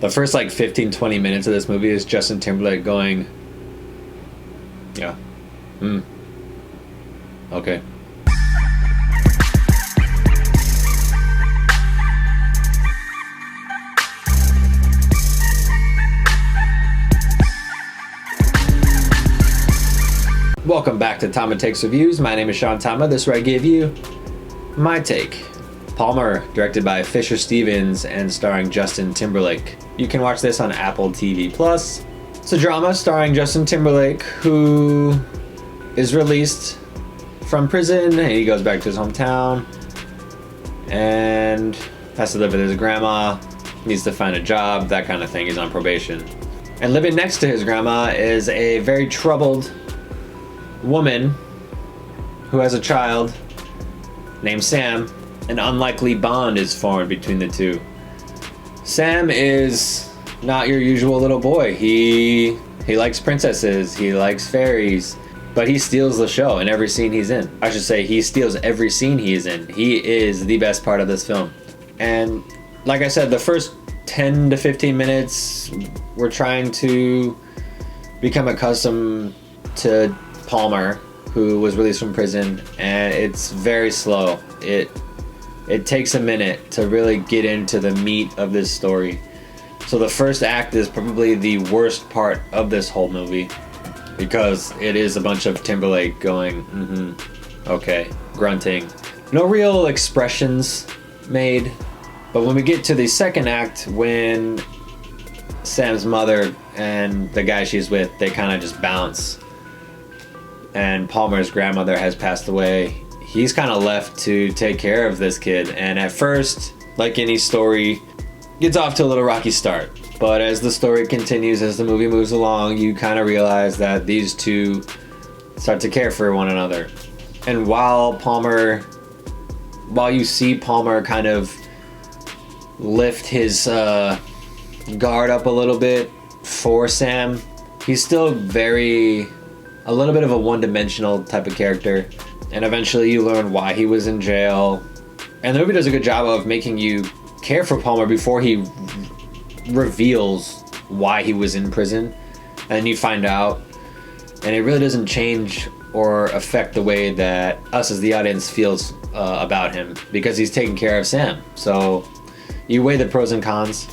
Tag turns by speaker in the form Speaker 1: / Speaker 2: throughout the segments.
Speaker 1: The first like 15-20 minutes of this movie is Justin Timberlake going, yeah, okay. Welcome back to Tama Takes Reviews. My name is Sean Tama. This is where I give you my take. Palmer, directed by Fisher Stevens and starring Justin Timberlake. You can watch this on Apple TV+. It's a drama starring Justin Timberlake, who is released from prison and he goes back to his hometown and has to live with his grandma, needs to find a job, that kind of thing. He's on probation. And living next to his grandma is a very troubled woman who has a child named Sam. An unlikely bond is formed between the two. Sam is not your usual little boy. He likes princesses, he likes fairies, but he steals the show in every scene he's in. I should say he steals every scene he is in. He is the best part of this film. And like I said, the first 10 to 15 minutes, we're trying to become accustomed to Palmer, who was released from prison, and it's very slow. It takes a minute to really get into the meat of this story. So the first act is probably the worst part of this whole movie because it is a bunch of Timberlake going, okay, grunting. No real expressions made, but when we get to the second act, when Sam's mother and the guy she's with, they kind of just bounce. And Palmer's grandmother has passed away. He's kind of left to take care of this kid, and at first, like any story, gets off to a little rocky start. But as the story continues, as the movie moves along, you kind of realize that these two start to care for one another. And while you see Palmer kind of lift his guard up a little bit for Sam, he's still a little bit of a one-dimensional type of character. And eventually you learn why he was in jail. And the movie does a good job of making you care for Palmer before he reveals why he was in prison. And you find out. And it really doesn't change or affect the way that us as the audience feels about him, because he's taking care of Sam. So you weigh the pros and cons,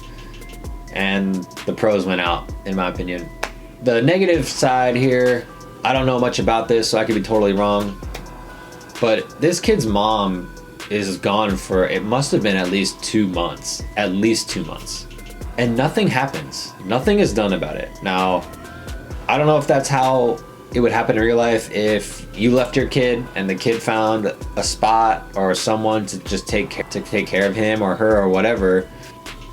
Speaker 1: and the pros win out, in my opinion. The negative side here, I don't know much about this, so I could be totally wrong. But this kid's mom is gone for, it must have been at least 2 months. At least 2 months. And nothing happens. Nothing is done about it. Now, I don't know if that's how it would happen in real life, if you left your kid and the kid found a spot or someone to just take care of him or her or whatever.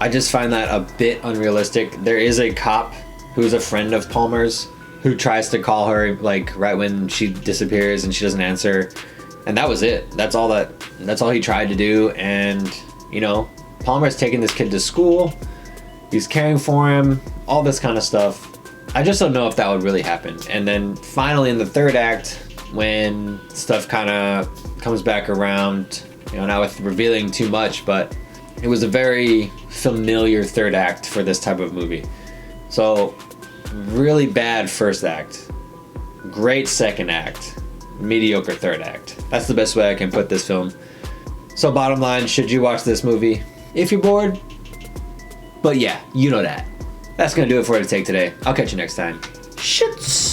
Speaker 1: I just find that a bit unrealistic. There is a cop who's a friend of Palmer's who tries to call her like right when she disappears and she doesn't answer. And that was it. That's all he tried to do. And, you know, Palmer's taking this kid to school. He's caring for him, all this kind of stuff. I just don't know if that would really happen. And then finally in the third act, when stuff kind of comes back around, you know, not with revealing too much, but it was a very familiar third act for this type of movie. So really bad first act, great second act, mediocre third act. That's the best way I can put this film. So bottom line, should you watch this movie? If you're bored, but yeah, you know that. That's gonna do it for the take today. I'll catch you next time. Shits.